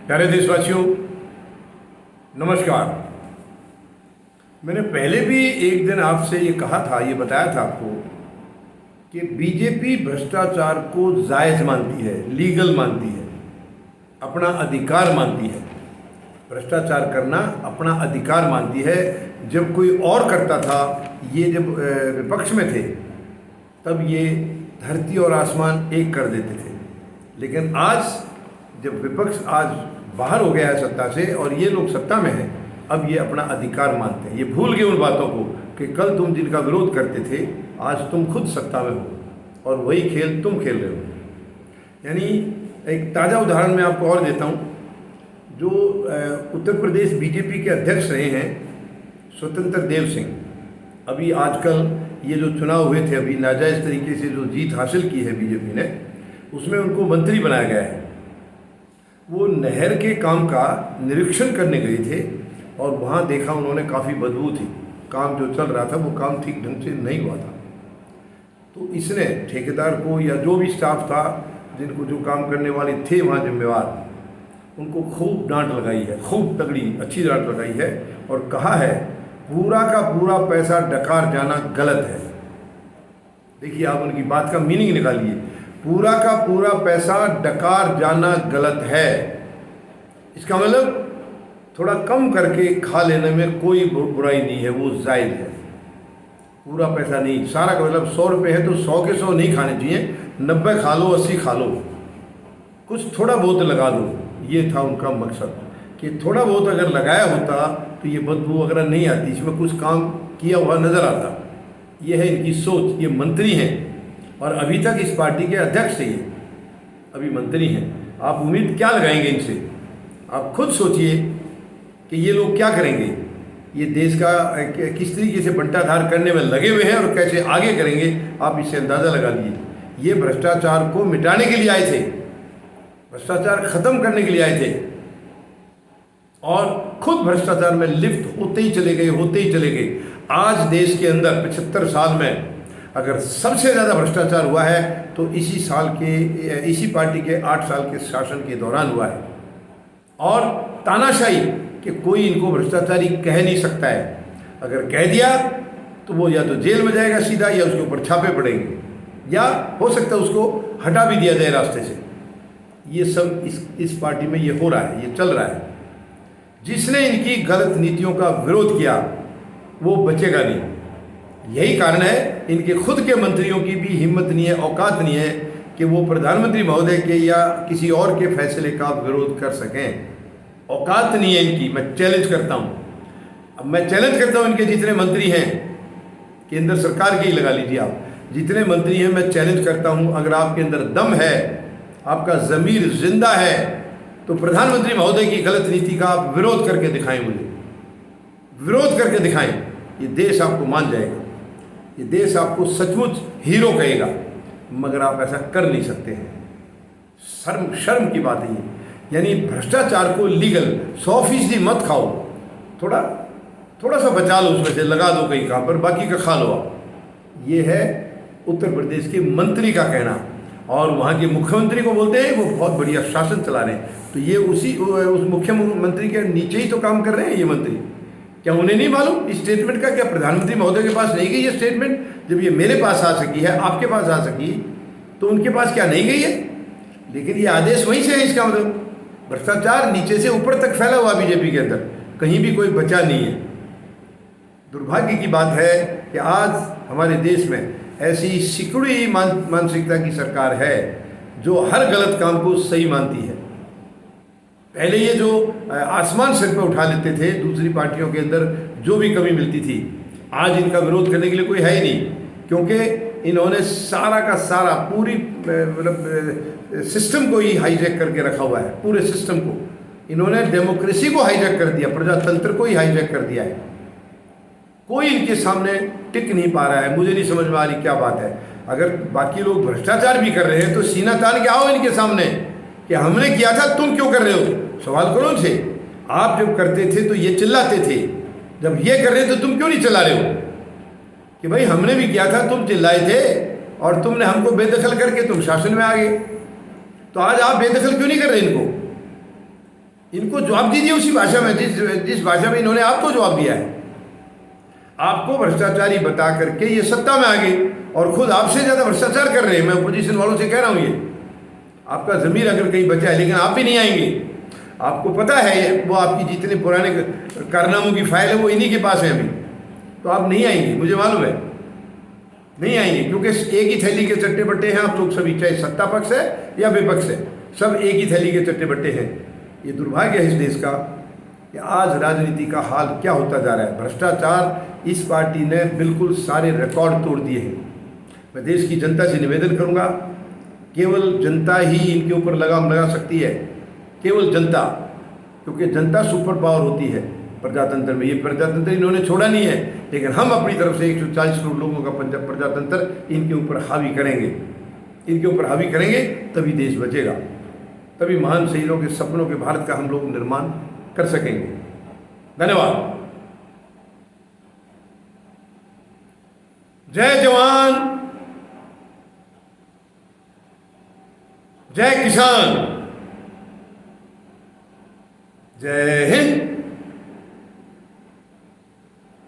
प्यारे देशवासियों, नमस्कार। मैंने पहले भी एक दिन आपसे ये कहा था, ये बताया था आपको कि बीजेपी भ्रष्टाचार को जायज़ मानती है, लीगल मानती है, अपना अधिकार मानती है। भ्रष्टाचार करना अपना अधिकार मानती है। जब कोई और करता था, ये जब विपक्ष में थे, तब ये धरती और आसमान एक कर देते थे। लेकिन आज जब विपक्ष आज बाहर हो गया है सत्ता से और ये लोग सत्ता में हैं, अब ये अपना अधिकार मानते हैं। ये भूल गए उन बातों को कि कल तुम जिनका विरोध करते थे, आज तुम खुद सत्ता में हो और वही खेल तुम खेल रहे हो। यानी एक ताज़ा उदाहरण मैं आपको और देता हूँ। जो उत्तर प्रदेश बीजेपी के अध्यक्ष रहे हैं स्वतंत्र देव सिंह, अभी आजकल ये जो चुनाव हुए थे, अभी नाजायज़ तरीके से जो जीत हासिल की है बीजेपी ने, उसमें उनको मंत्री बनाया गया है। वो नहर के काम का निरीक्षण करने गए थे और वहाँ देखा उन्होंने काफ़ी बदबू थी। काम जो चल रहा था वो काम ठीक ढंग से नहीं हुआ था। तो इसने ठेकेदार को या जो भी स्टाफ था, जिनको जो काम करने वाले थे वहाँ जिम्मेवार, उनको खूब डांट लगाई है, खूब तगड़ी अच्छी डांट लगाई है और कहा है पूरा का पूरा पैसा डकार जाना गलत है। देखिए, आप उनकी बात का मीनिंग निकालिए। पूरा का पूरा पैसा डकार जाना गलत है, इसका मतलब थोड़ा कम करके खा लेने में कोई बुराई नहीं है, वो जायज़ है। पूरा पैसा नहीं, सारा का मतलब 100 रुपये है तो 100 के 100 नहीं खाने चाहिए, 90 खा लो, 80 खा लो, कुछ थोड़ा बहुत लगा दो। ये था उनका मकसद कि थोड़ा बहुत अगर लगाया होता तो ये बदबू वगैरह नहीं आती, इसमें कुछ काम किया हुआ नज़र आता। ये है इनकी सोच। ये मंत्री हैं और अभी तक इस पार्टी के अध्यक्ष थे, ये अभी मंत्री हैं। आप उम्मीद क्या लगाएंगे इनसे? आप खुद सोचिए कि ये लोग क्या करेंगे, ये देश का किस तरीके से बंटाधार करने में लगे हुए हैं और कैसे आगे करेंगे, आप इससे अंदाज़ा लगा लीजिए। ये भ्रष्टाचार को मिटाने के लिए आए थे, भ्रष्टाचार खत्म करने के लिए आए थे और खुद भ्रष्टाचार में लिप्त होते ही चले गए, होते ही चले गए। आज देश के अंदर 75 साल में अगर सबसे ज़्यादा भ्रष्टाचार हुआ है तो इसी पार्टी के 8 साल के शासन के दौरान हुआ है। और तानाशाही कि कोई इनको भ्रष्टाचारी कह नहीं सकता है। अगर कह दिया तो वो या तो जेल में जाएगा सीधा, या उसके ऊपर छापे पड़ेंगे, या हो सकता है उसको हटा भी दिया जाए रास्ते से। ये सब इस पार्टी में ये हो रहा है, ये चल रहा है। जिसने इनकी गलत नीतियों का विरोध किया वो बचेगा नहीं। यही कारण है इनके खुद के मंत्रियों की भी हिम्मत नहीं है, औकात नहीं है कि वो प्रधानमंत्री महोदय के या किसी और के फैसले का विरोध कर सकें। औकात नहीं है इनकी। मैं चैलेंज करता हूँ, अब मैं चैलेंज करता हूँ इनके जितने मंत्री हैं, केंद्र सरकार के ही लगा लीजिए आप, जितने मंत्री हैं, मैं चैलेंज करता हूँ, अगर आपके अंदर दम है, आपका ज़मीर जिंदा है, तो प्रधानमंत्री महोदय की गलत नीति का आप विरोध करके दिखाएं, मुझे विरोध करके दिखाएं। ये देश आपको मान जाएगा, ये देश आपको सचमुच हीरो कहेगा, मगर आप ऐसा कर नहीं सकते हैं। शर्म की बात है ये। यानी भ्रष्टाचार को लीगल 100% मत खाओ, थोड़ा सा बचा लो, उसमें से लगा दो कहीं कहाँ पर, बाकी का खा लो आप। ये है उत्तर प्रदेश के मंत्री का कहना। और वहाँ के मुख्यमंत्री को बोलते हैं वो बहुत बढ़िया शासन चला रहे हैं, तो ये उस मुख्यमंत्री के नीचे ही तो काम कर रहे हैं ये मंत्री। क्या उन्हें नहीं मालूम इस स्टेटमेंट का? क्या प्रधानमंत्री महोदय के पास नहीं गई ये स्टेटमेंट? जब ये मेरे पास आ सकी है, आपके पास आ सकी, तो उनके पास क्या नहीं गई है? लेकिन ये आदेश वहीं से है। इसका मतलब भ्रष्टाचार नीचे से ऊपर तक फैला हुआ बीजेपी के अंदर, कहीं भी कोई बचा नहीं है। दुर्भाग्य की बात है कि आज हमारे देश में ऐसी सिकुड़ी मानसिकता की सरकार है जो हर गलत काम को सही मानती है। पहले ये जो आसमान सिर पे उठा लेते थे दूसरी पार्टियों के अंदर जो भी कमी मिलती थी, आज इनका विरोध करने के लिए कोई है ही नहीं, क्योंकि इन्होंने सारा का सारा पूरी मतलब सिस्टम को ही हाईजैक करके रखा हुआ है। पूरे सिस्टम को इन्होंने डेमोक्रेसी को हाईजैक कर दिया, प्रजातंत्र को ही हाईजैक कर दिया है। कोई इनके सामने टिक नहीं पा रहा है। मुझे नहीं समझ में आ रही क्या बात है। अगर बाकी लोग भ्रष्टाचार भी कर रहे हैं तो सीना तान के आओ इनके सामने कि हमने किया था, तुम क्यों कर रहे हो? सवाल करो उनसे। आप जब करते थे तो ये चिल्लाते थे, जब ये कर रहे थे तो तुम क्यों नहीं चिल्ला रहे हो कि भाई हमने भी किया था, तुम चिल्लाए थे और तुमने हमको बेदखल करके तुम शासन में आ गए। तो आज आप बेदखल क्यों नहीं कर रहे इनको? इनको जवाब दीजिए उसी भाषा में जिस जिस भाषा में इन्होंने आपको जवाब दिया है। आपको भ्रष्टाचारी बता करके ये सत्ता में आ गए और खुद आपसे ज़्यादा भ्रष्टाचार कर रहे हैं। मैं अपोजिशन वालों से कह रहा हूँ, ये आपका ज़मीर अगर कहीं बचा है, लेकिन आप भी नहीं आएंगे। आपको पता है वो आपकी जितने पुराने कारनामों की फाइल है वो इन्हीं के पास है अभी, तो आप नहीं आएंगे, मुझे मालूम है नहीं आएंगे, क्योंकि एक ही थैली के चट्टे बट्टे हैं आप लोग सभी, चाहे सत्ता पक्ष है या विपक्ष है, सब एक ही थैली के चट्टे बट्टे हैं। ये दुर्भाग्य है इस देश का कि आज राजनीति का हाल क्या होता जा रहा है। भ्रष्टाचार इस पार्टी ने बिल्कुल सारे रिकॉर्ड तोड़ दिए हैं। मैं देश की जनता से निवेदन करूंगा, केवल जनता ही इनके ऊपर लगाम लगा सकती है, केवल जनता, क्योंकि जनता सुपर पावर होती है प्रजातंत्र में। ये प्रजातंत्र इन्होंने छोड़ा नहीं है, लेकिन हम अपनी तरफ से 140 करोड़ लोगों का प्रजातंत्र इनके ऊपर हावी करेंगे, इनके ऊपर हावी करेंगे, तभी देश बचेगा, तभी महान शहीदों के सपनों के भारत का हम लोग निर्माण कर सकेंगे। धन्यवाद। जय जवान, जय किसान, जय हिंद।